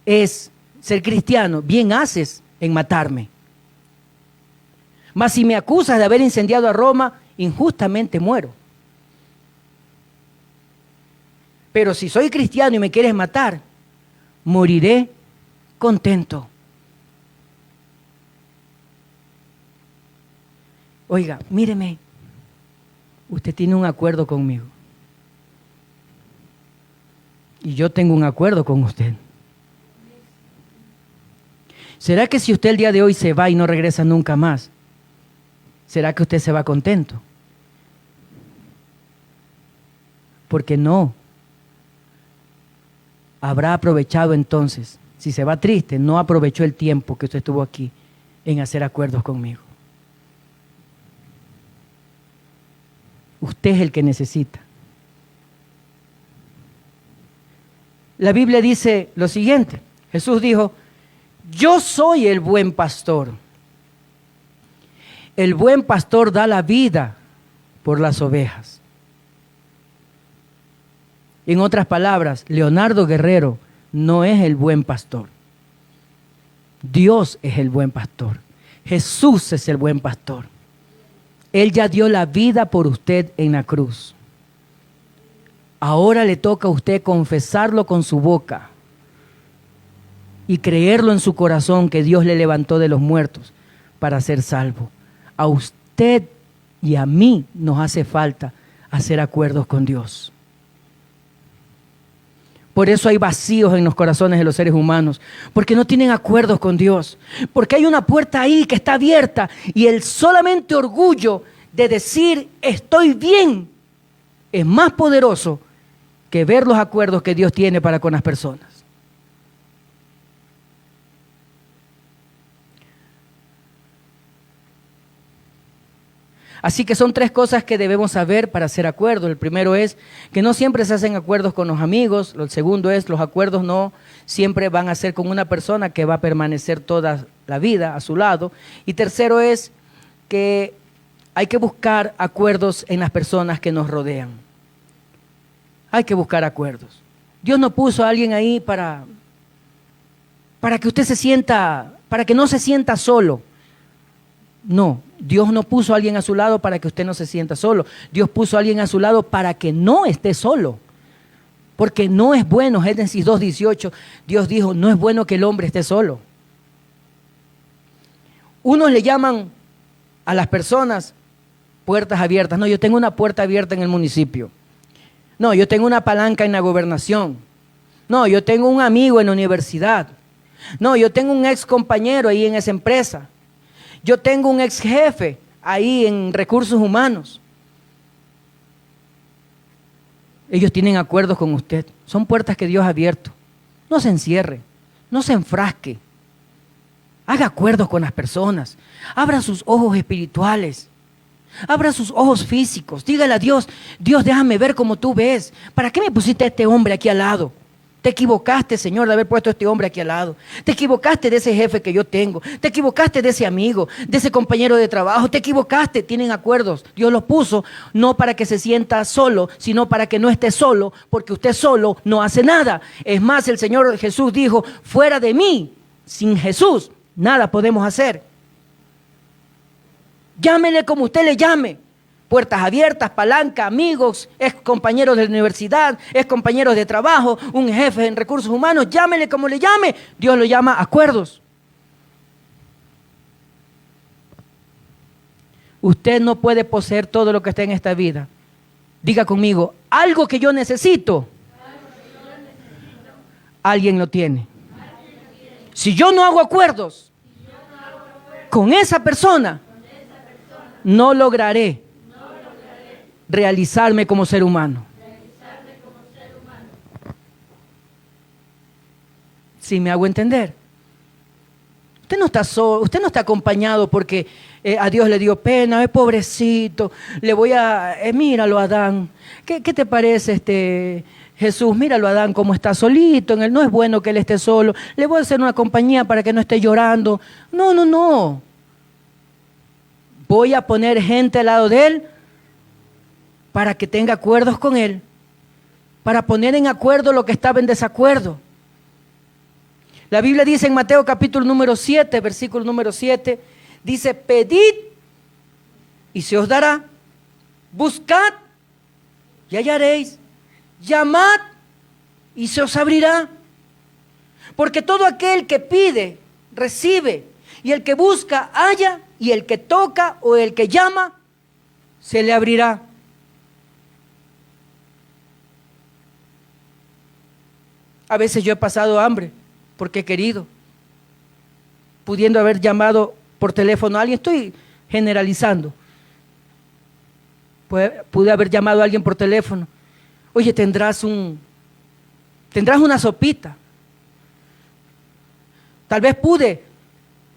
es ser cristiano, bien haces en matarme. Mas si me acusas de haber incendiado a Roma, injustamente muero. Pero si soy cristiano y me quieres matar, moriré contento. Oiga, míreme, usted tiene un acuerdo conmigo. Y yo tengo un acuerdo con usted. ¿Será que si usted el día de hoy se va y no regresa nunca más, será que usted se va contento? Porque no habrá aprovechado entonces. Si se va triste, no aprovechó el tiempo que usted estuvo aquí en hacer acuerdos conmigo. Usted es el que necesita. La Biblia dice lo siguiente. Jesús dijo, yo soy el buen pastor. El buen pastor da la vida por las ovejas. En otras palabras, Leonardo Guerrero no es el buen pastor. Dios es el buen pastor. Jesús es el buen pastor. Él ya dio la vida por usted en la cruz. Ahora le toca a usted confesarlo con su boca y creerlo en su corazón que Dios le levantó de los muertos para ser salvo. A usted y a mí nos hace falta hacer acuerdos con Dios. Por eso hay vacíos en los corazones de los seres humanos, porque no tienen acuerdos con Dios, porque hay una puerta ahí que está abierta y el solamente orgullo de decir estoy bien es más poderoso que ver los acuerdos que Dios tiene para con las personas. Así que son 3 cosas que debemos saber para hacer acuerdos. El primero es que no siempre se hacen acuerdos con los amigos. El segundo es los acuerdos no siempre van a ser con una persona que va a permanecer toda la vida a su lado. Y tercero es que hay que buscar acuerdos en las personas que nos rodean. Hay que buscar acuerdos. Dios no puso a alguien ahí para que usted se sienta, para que no se sienta solo. No, Dios no puso a alguien a su lado para que usted no se sienta solo. Dios puso a alguien a su lado para que no esté solo. Porque no es bueno, Génesis 2:18, Dios dijo, no es bueno que el hombre esté solo. Unos le llaman a las personas puertas abiertas. No, yo tengo una puerta abierta en el municipio. No, yo tengo una palanca en la gobernación. No, yo tengo un amigo en la universidad. No, yo tengo un ex compañero ahí en esa empresa. Yo tengo un ex jefe ahí en recursos humanos. Ellos tienen acuerdos con usted. Son puertas que Dios ha abierto. No se encierre, no se enfrasque. Haga acuerdos con las personas. Abra sus ojos espirituales. Abra sus ojos físicos. Dígale a Dios, Dios, déjame ver como tú ves. ¿Para qué me pusiste a este hombre aquí al lado? Te equivocaste, Señor, de haber puesto a este hombre aquí al lado. Te equivocaste de ese jefe que yo tengo. Te equivocaste de ese amigo, de ese compañero de trabajo. Te equivocaste. Tienen acuerdos. Dios los puso no para que se sienta solo, sino para que no esté solo, porque usted solo no hace nada. Es más, el Señor Jesús dijo, fuera de mí, sin Jesús, nada podemos hacer. Llámele como usted le llame. Puertas abiertas, palanca, amigos, ex compañeros de la universidad, ex compañeros de trabajo, un jefe en recursos humanos, llámele como le llame, Dios lo llama acuerdos. Usted no puede poseer todo lo que está en esta vida. Diga conmigo, algo que yo necesito, alguien lo tiene. Si yo no hago acuerdos con esa persona, no lograré realizarme como ser humano. ¿Sí me hago entender? Usted no está solo, usted no está acompañado porque a Dios le dio pena, pobrecito, le voy a, míralo Adán, ¿qué te parece Jesús? Míralo Adán como está solito, no es bueno que él esté solo, le voy a hacer una compañía para que no esté llorando. No. Voy a poner gente al lado de él para que tenga acuerdos con él, para poner en acuerdo lo que estaba en desacuerdo. La Biblia dice en Mateo capítulo número 7, versículo número 7, dice, pedid y se os dará, buscad y hallaréis, llamad y se os abrirá. Porque todo aquel que pide, recibe, y el que busca, halla, y el que toca o el que llama, se le abrirá. A veces yo he pasado hambre porque he querido, pudiendo haber llamado por teléfono a alguien. Estoy generalizando. Pude haber llamado a alguien por teléfono. Oye, tendrás una sopita. Tal vez pude,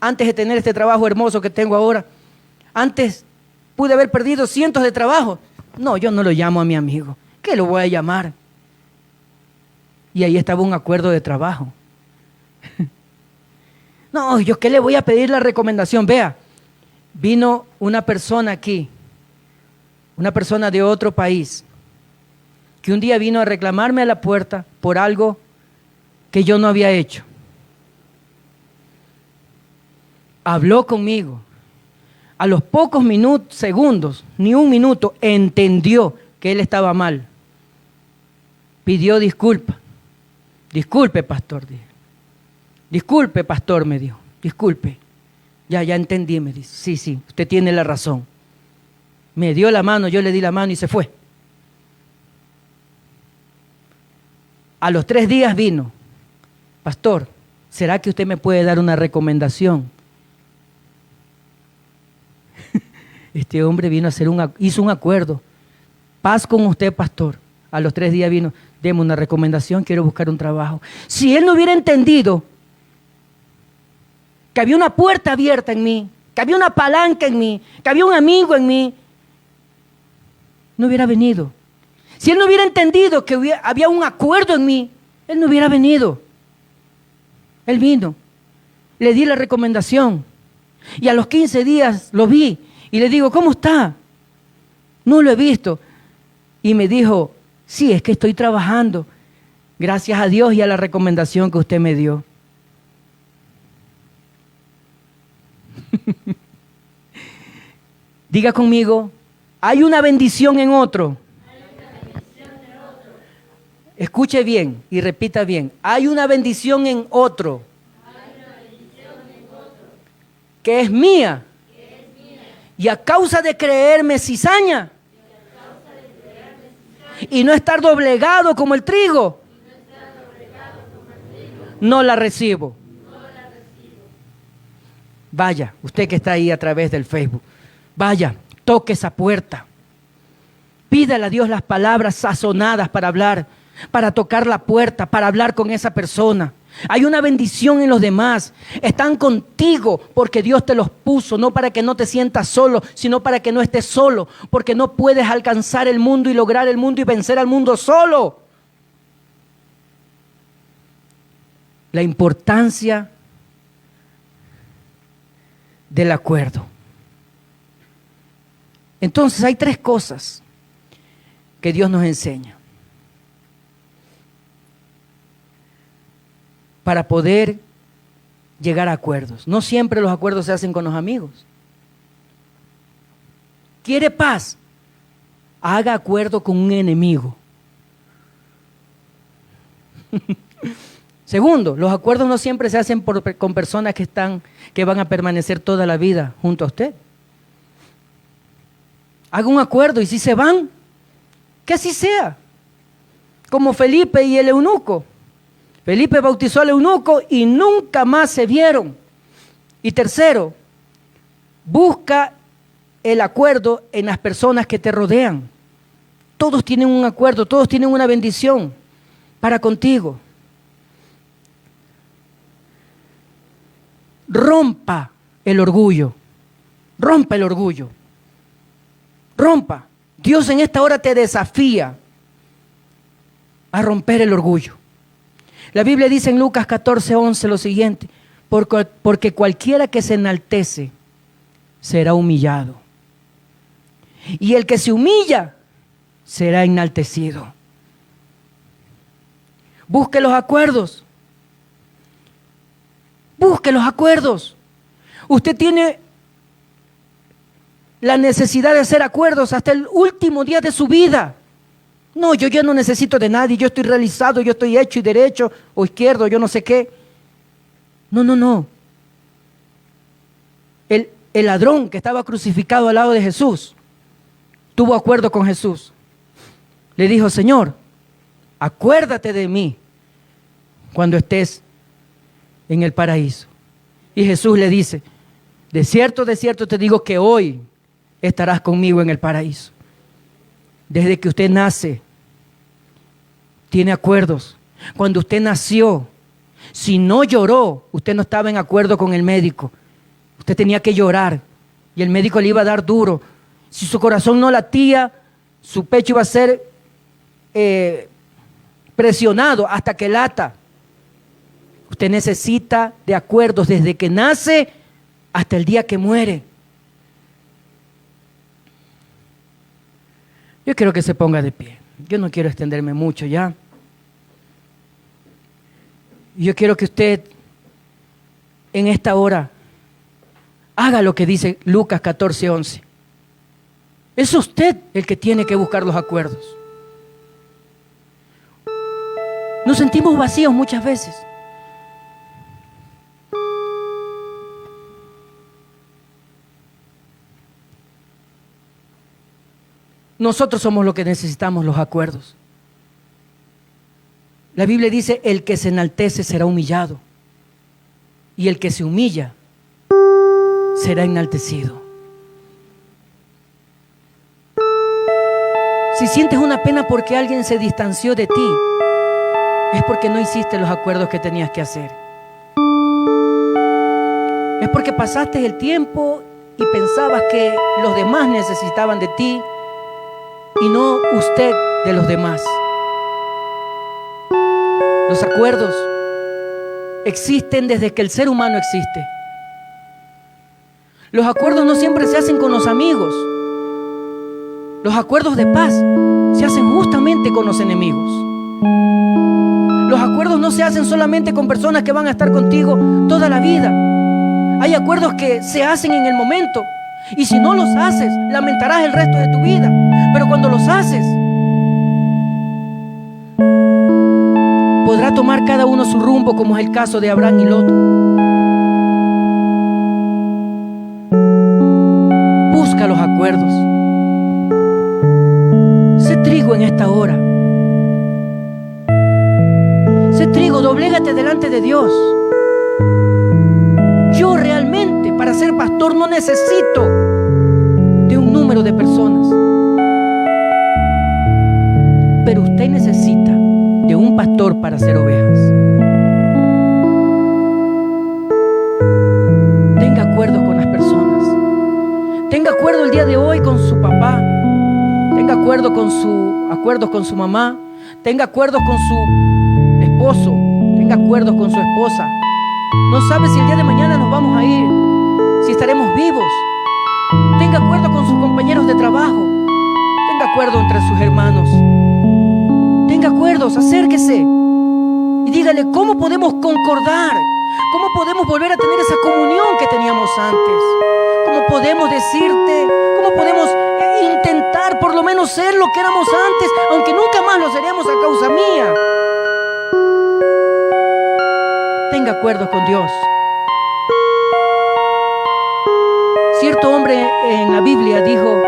antes de tener este trabajo hermoso que tengo ahora, antes pude haber perdido cientos de trabajos. No, yo no lo llamo a mi amigo. ¿Qué lo voy a llamar? Y ahí estaba un acuerdo de trabajo. No, ¿yo qué le voy a pedir la recomendación? Vea, vino una persona aquí, una persona de otro país, que un día vino a reclamarme a la puerta por algo que yo no había hecho. habló conmigo. A los pocos minutos, segundos, ni un minuto, entendió que él estaba mal. Pidió disculpas. Disculpe, pastor, dije. Disculpe, pastor, me dijo. Disculpe. Ya entendí, me dice. Sí, usted tiene la razón. Me dio la mano, yo le di la mano y se fue. A los 3 días vino. Pastor, ¿será que usted me puede dar una recomendación? Este hombre vino a hacer hizo un acuerdo. Paz con usted, pastor. A los 3 días vino, deme una recomendación, quiero buscar un trabajo. Si él no hubiera entendido que había una puerta abierta en mí, que había una palanca en mí, que había un amigo en mí, no hubiera venido. Si él no hubiera entendido que había un acuerdo en mí, él no hubiera venido. Él vino, le di la recomendación y a los 15 días lo vi y le digo, ¿cómo está? No lo he visto. Y me dijo, sí, es que estoy trabajando, gracias a Dios y a la recomendación que usted me dio. Diga conmigo, hay una bendición en otro. Escuche bien y repita bien. Hay una bendición en otro. Que es mía. Y a causa de creerme cizaña. Y no estar doblegado como el trigo. No la recibo. Vaya, usted que está ahí a través del Facebook. Vaya, toque esa puerta. Pídale a Dios las palabras sazonadas para hablar, para tocar la puerta, para hablar con esa persona. Hay una bendición en los demás. Están contigo porque Dios te los puso, no para que no te sientas solo, sino para que no estés solo, porque no puedes alcanzar el mundo y lograr el mundo y vencer al mundo solo. La importancia del acuerdo. Entonces hay 3 cosas que Dios nos enseña para poder llegar a acuerdos. No siempre los acuerdos se hacen con los amigos. ¿Quiere paz? Haga acuerdo con un enemigo. Segundo, los acuerdos no siempre se hacen con personas que van a permanecer toda la vida junto a usted. Haga un acuerdo y si se van, que así sea. Como Felipe y el eunuco. Felipe bautizó al eunuco y nunca más se vieron. Y tercero, busca el acuerdo en las personas que te rodean. Todos tienen un acuerdo, todos tienen una bendición para contigo. Rompa el orgullo. Rompa el orgullo. Rompa. Dios en esta hora te desafía a romper el orgullo. La Biblia dice en Lucas 14:11 lo siguiente: porque cualquiera que se enaltece será humillado, y el que se humilla será enaltecido. Busque los acuerdos. Busque los acuerdos. Usted tiene la necesidad de hacer acuerdos hasta el último día de su vida. No, yo ya no necesito de nadie, yo estoy realizado, yo estoy hecho y derecho o izquierdo, yo no sé qué. No. El ladrón que estaba crucificado al lado de Jesús tuvo acuerdo con Jesús. Le dijo: Señor, acuérdate de mí cuando estés en el paraíso. Y Jesús le dice: de cierto te digo que hoy estarás conmigo en el paraíso. Desde que usted nace, tiene acuerdos. Cuando usted nació, si no lloró, usted no estaba en acuerdo con el médico. Usted tenía que llorar y el médico le iba a dar duro. Si su corazón no latía, su pecho iba a ser presionado hasta que lata. Usted necesita de acuerdos desde que nace hasta el día que muere. Yo quiero que se ponga de pie. Yo no quiero extenderme mucho ya. Yo quiero que usted en esta hora Haga lo que dice Lucas 14:11. Es usted el que tiene que buscar los acuerdos. Nos sentimos vacíos muchas veces. Nosotros somos los que necesitamos los acuerdos. La Biblia dice, el que se enaltece será humillado, y el que se humilla será enaltecido. Si sientes una pena porque alguien se distanció de ti, es porque no hiciste los acuerdos que tenías que hacer. Es porque pasaste el tiempo y pensabas que los demás necesitaban de ti y no usted de los demás. Los acuerdos existen desde que el ser humano existe. Los acuerdos no siempre se hacen con los amigos. Los acuerdos de paz se hacen justamente con los enemigos. Los acuerdos no se hacen solamente con personas que van a estar contigo toda la vida. Hay acuerdos que se hacen en el momento, y si no los haces, lamentarás el resto de tu vida. Pero cuando los haces, podrá tomar cada uno su rumbo, como es el caso de Abraham y Lot. Busca los acuerdos. Sé trigo en esta hora. Sé trigo, doblégate delante de Dios. Yo realmente, para ser pastor, no necesito de un número de personas. Pero usted necesita de un pastor para ser ovejas. Tenga acuerdos con las personas. Tenga acuerdo el día de hoy con su papá. Tenga acuerdos con su mamá. Tenga acuerdos con su esposo. Tenga acuerdos con su esposa. No sabe si el día de mañana nos vamos a ir, si estaremos vivos. Tenga acuerdo con sus compañeros de trabajo. Tenga acuerdo entre sus hermanos. Tenga acuerdos, acérquese y dígale cómo podemos concordar, cómo podemos volver a tener esa comunión que teníamos antes, cómo podemos decirte, cómo podemos intentar por lo menos ser lo que éramos antes, aunque nunca más lo seremos a causa mía. Tenga acuerdos con Dios. Cierto hombre en la Biblia dijo,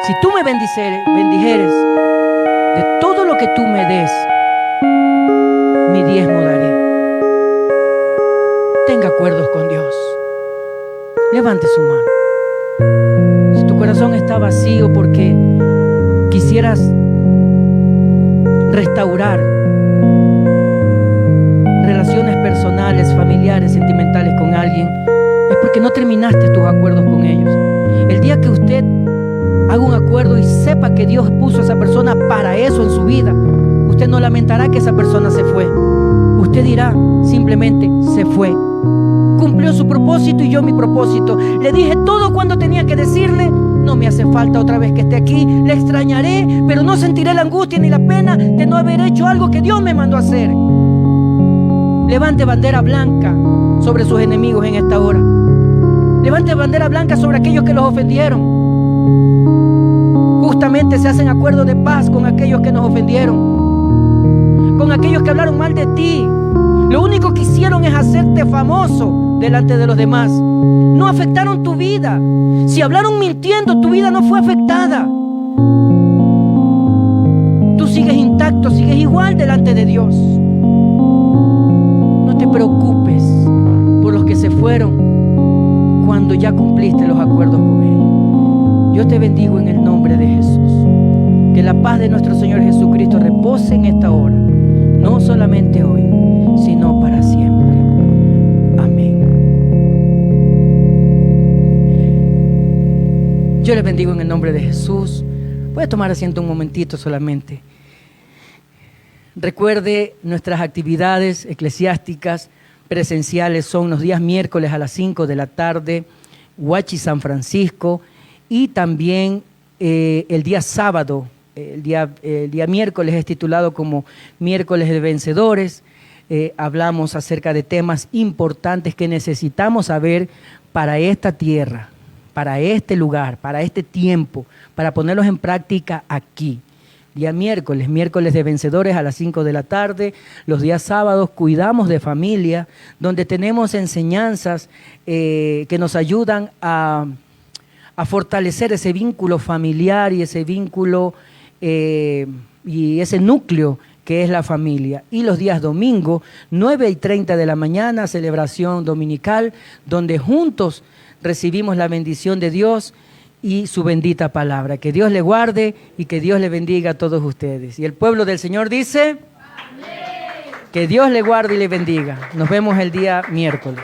si tú me bendijeres, de todo lo que tú me des, mi diezmo daré. Tenga acuerdos con Dios. Levante su mano. Si tu corazón está vacío porque quisieras restaurar relaciones personales, familiares, sentimentales con alguien, es porque no terminaste tus acuerdos con ellos. El día que usted haga un acuerdo y sepa que Dios puso a esa persona para eso en su vida, usted no lamentará que esa persona se fue. Usted dirá simplemente, se fue. Cumplió su propósito y yo mi propósito. Le dije todo cuando tenía que decirle. No me hace falta otra vez que esté aquí. Le extrañaré, pero no sentiré la angustia ni la pena de no haber hecho algo que Dios me mandó a hacer. Levante bandera blanca sobre sus enemigos en esta hora. Levante bandera blanca sobre aquellos que los ofendieron. Justamente se hacen acuerdos de paz con aquellos que nos ofendieron, con aquellos que hablaron mal de ti. Lo único que hicieron es hacerte famoso delante de los demás. No afectaron tu vida. Si hablaron mintiendo, tu vida no fue afectada. Tú sigues intacto, sigues igual delante de Dios. No te preocupes por los que se fueron cuando ya cumpliste los acuerdos con ellos. Yo te bendigo en el nombre de Jesús. Que la paz de nuestro Señor Jesucristo repose en esta hora, no solamente hoy, sino para siempre. Amén. Yo les bendigo en el nombre de Jesús. Voy a tomar asiento un momentito solamente. Recuerde, nuestras actividades eclesiásticas presenciales son los días miércoles a las 5 de la tarde, Huachi San Francisco, y también el día sábado, el día miércoles es titulado como Miércoles de Vencedores. hablamos acerca de temas importantes que necesitamos saber para esta tierra, para este lugar, para este tiempo, para ponerlos en práctica aquí. Día miércoles de vencedores a las 5 de la tarde, los días sábados cuidamos de familia, donde tenemos enseñanzas que nos ayudan a fortalecer ese vínculo familiar y ese vínculo y ese núcleo que es la familia. Y los días domingo, 9:30 de la mañana, celebración dominical, donde juntos recibimos la bendición de Dios y su bendita palabra. Que Dios le guarde y que Dios le bendiga a todos ustedes. Y el pueblo del Señor dice, amén. Que Dios le guarde y le bendiga. Nos vemos el día miércoles.